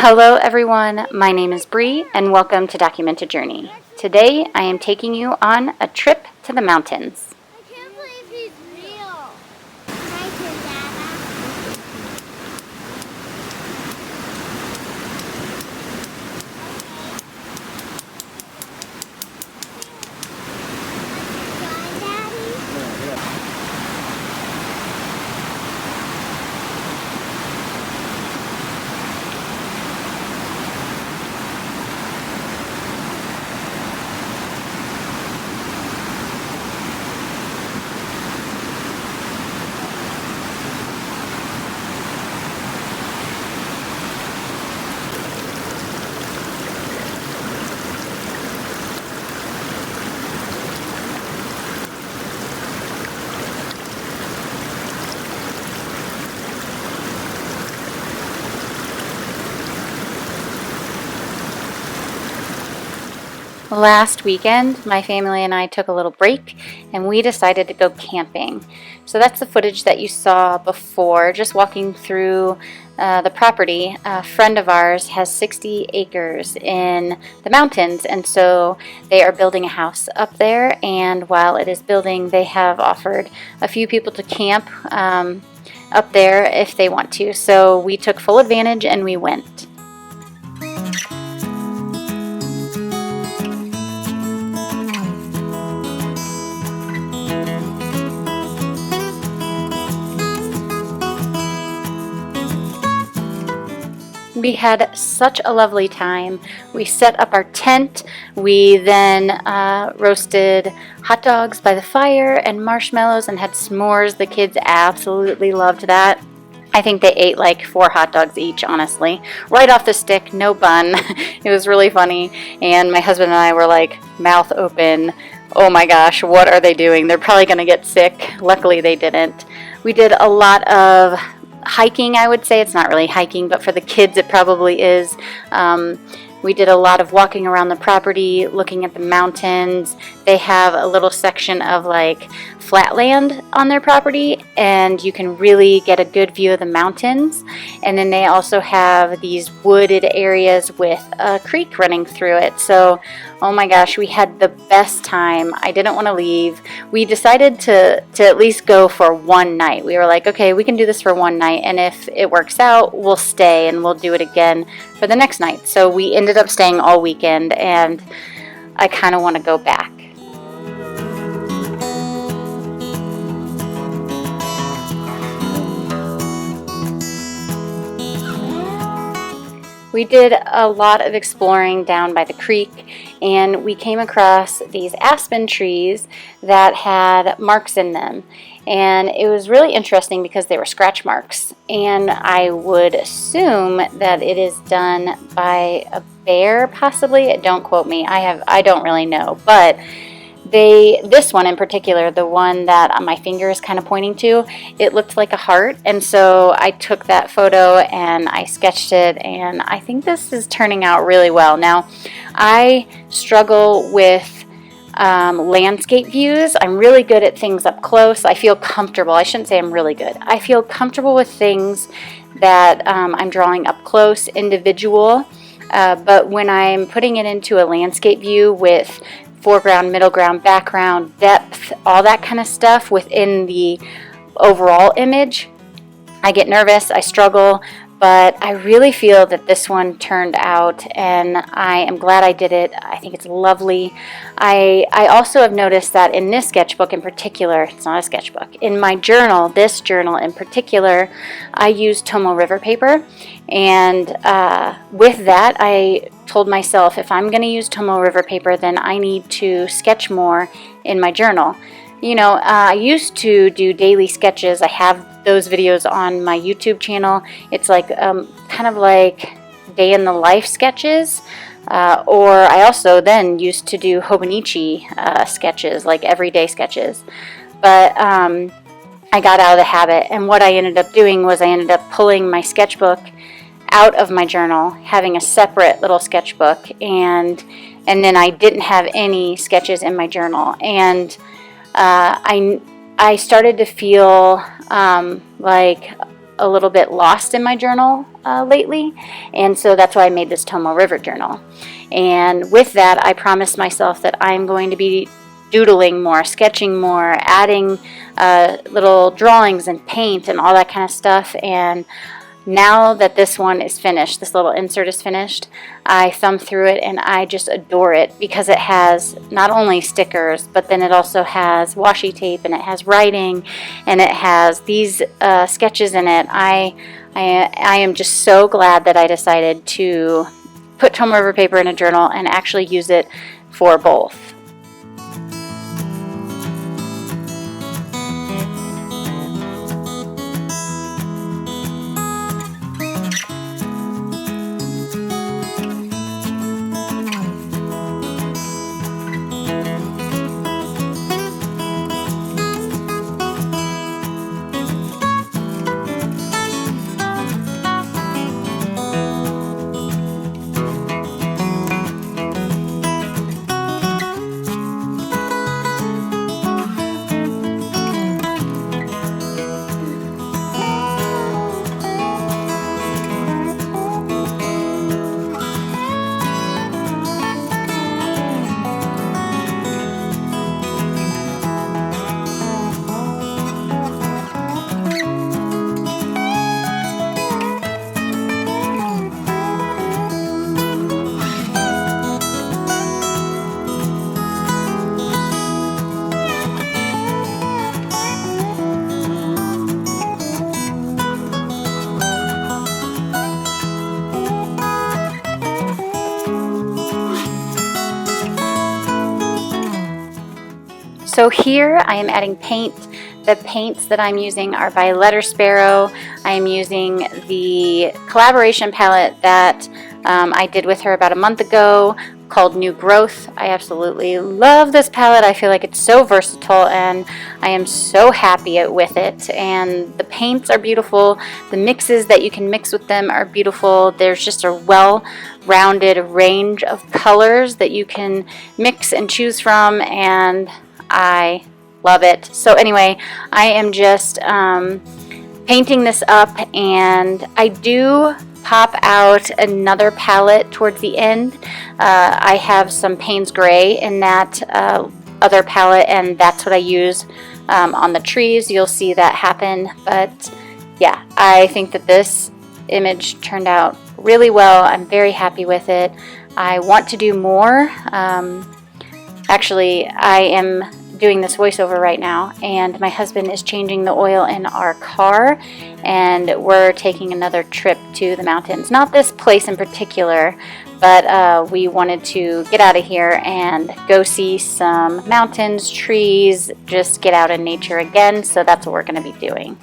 Hello everyone, my name is Bree and welcome to Document a Journey. Today I am taking you on a trip to the mountains. I can't believe he's real. Thank you, Dada. Last weekend, my family and I took a little break and we decided to go camping. So that's the footage that you saw before, just walking through the property. A friend of ours has 60 acres in the mountains, and so they are building a house up there, and while it is building, they have offered a few people to camp up there if they want to. So we took full advantage and we went. We had such a lovely time. We set up our tent. We then roasted hot dogs by the fire and marshmallows and had s'mores. The kids absolutely loved that. I think they ate like 4 hot dogs each, honestly. Right off the stick, no bun. It was really funny. And my husband and I were like mouth open. Oh my gosh, what are they doing? They're probably gonna get sick. Luckily they didn't. We did a lot of hiking, I would say. It's not really hiking, but for the kids it probably is. We did a lot of walking around the property, looking at the mountains. They have a little section of like flatland on their property, and you can really get a good view of the mountains. And then they also have these wooded areas with a creek running through it. So, oh my gosh, we had the best time. I didn't want to leave. We decided to at least go for one night. We were like, okay, we can do this for one night, and if it works out, we'll stay and we'll do it again for the next night. So we ended up staying all weekend, and I kind of want to go back. We did a lot of exploring down by the creek, and we came across these aspen trees that had marks in them. And it was really interesting because they were scratch marks. And I would assume that it is done by a bear, possibly. Don't quote me. I don't really know. But this one in particular, the one that my finger is kind of pointing to, it looked like a heart, and so I took that photo and I sketched it, and I think this is turning out really well. Now, I struggle with landscape views. I'm really good at things up close. I feel comfortable. I shouldn't say I'm really good. I feel comfortable with things that I'm drawing up close, individual, but when I'm putting it into a landscape view with foreground, middle ground, background, depth, all that kind of stuff within the overall image, I get nervous, I struggle, but I really feel that this one turned out, and I am glad I did it. I think it's lovely. I also have noticed that in this sketchbook in particular, it's not a sketchbook, in my journal, this journal in particular, I use Tomo River paper, and with that, I told myself if I'm going to use Tomo River paper, then I need to sketch more in my journal. You know, I used to do daily sketches. I have those videos on my YouTube channel. It's like kind of like day in the life sketches. Or I also then used to do Hobonichi sketches, like everyday sketches. But I got out of the habit, and what I ended up doing was I ended up pulling my sketchbook out of my journal, having a separate little sketchbook, and then I didn't have any sketches in my journal, and I started to feel like a little bit lost in my journal lately, and so that's why I made this Tomoe River journal. And with that, I promised myself that I'm going to be doodling more, sketching more, adding little drawings and paint and all that kind of stuff. And now that this one is finished, this little insert is finished, I thumb through it and I just adore it because it has not only stickers, but then it also has washi tape and it has writing and it has these sketches in it. I am just so glad that I decided to put Tomoe River paper in a journal and actually use it for both. So here I am adding paint. The paints that I'm using are by Letter Sparrow. I am using the collaboration palette that I did with her about a month ago called New Growth. I absolutely love this palette. I feel like it's so versatile and I am so happy with it. And the paints are beautiful. The mixes that you can mix with them are beautiful. There's just a well-rounded range of colors that you can mix and choose from, and I love it. So anyway, I am just painting this up, and I do pop out another palette towards the end. I have some Payne's Gray in that other palette, and that's what I use on the trees. You'll see that happen. But yeah, I think that this image turned out really well. I'm very happy with it. I want to do more. Actually, I am doing this voiceover right now, and my husband is changing the oil in our car, and we're taking another trip to the mountains. Not this place in particular, but we wanted to get out of here and go see some mountains, trees, just get out in nature again, so that's what we're going to be doing.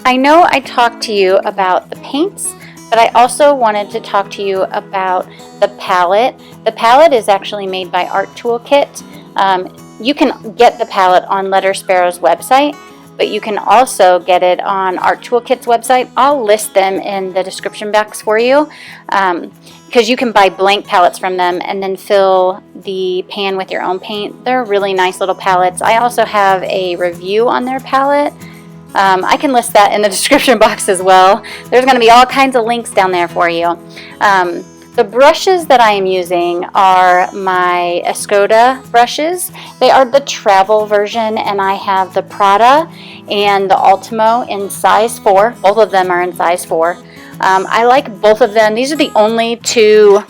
I know I talked to you about the paints, but I also wanted to talk to you about the palette. The palette is actually made by Art Toolkit. You can get the palette on Letter Sparrow's website, but you can also get it on Art Toolkit's website. I'll list them in the description box for you, because you can buy blank palettes from them and then fill the pan with your own paint. They're really nice little palettes. I also have a review on their palette. I can list that in the description box as well. There's going to be all kinds of links down there for you. The brushes that I am using are my Escoda brushes. They are the travel version, and I have the Prada and the Ultimo in size 4. Both of them are in size 4. I like both of them. These are the only two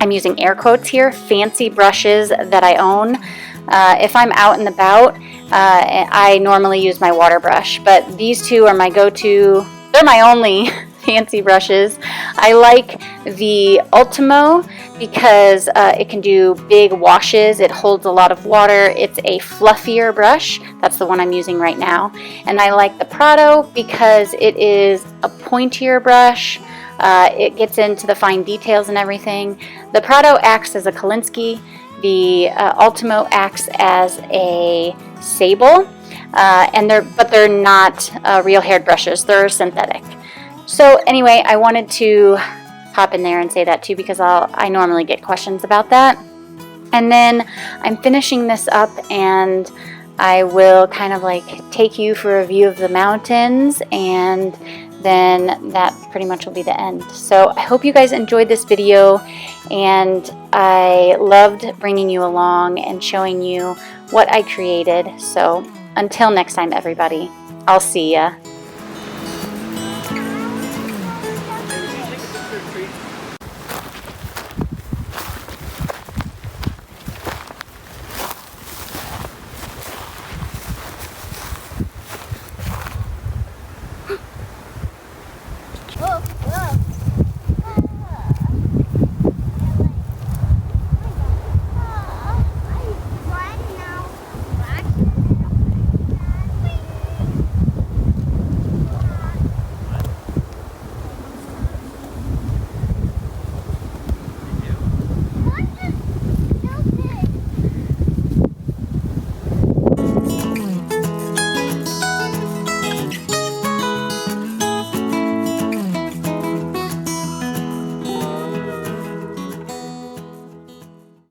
I'm using air quotes here, fancy brushes that I own. If I'm out and about, I normally use my water brush, but these two are my go-to. They're my only fancy brushes. I like the Ultimo because it can do big washes. It holds a lot of water. It's a fluffier brush. That's the one I'm using right now. And I like the Prado because it is a pointier brush. It gets into the fine details and everything. The Prado acts as a Kolinsky. The Ultimo acts as a sable, but they're not real haired brushes. They're synthetic. So anyway, I wanted to pop in there and say that too because I normally get questions about that. And then I'm finishing this up, and I will kind of like take you for a view of the mountains, and then that pretty much will be the end. So I hope you guys enjoyed this video, and I loved bringing you along and showing you what I created. So until next time, everybody, I'll see ya.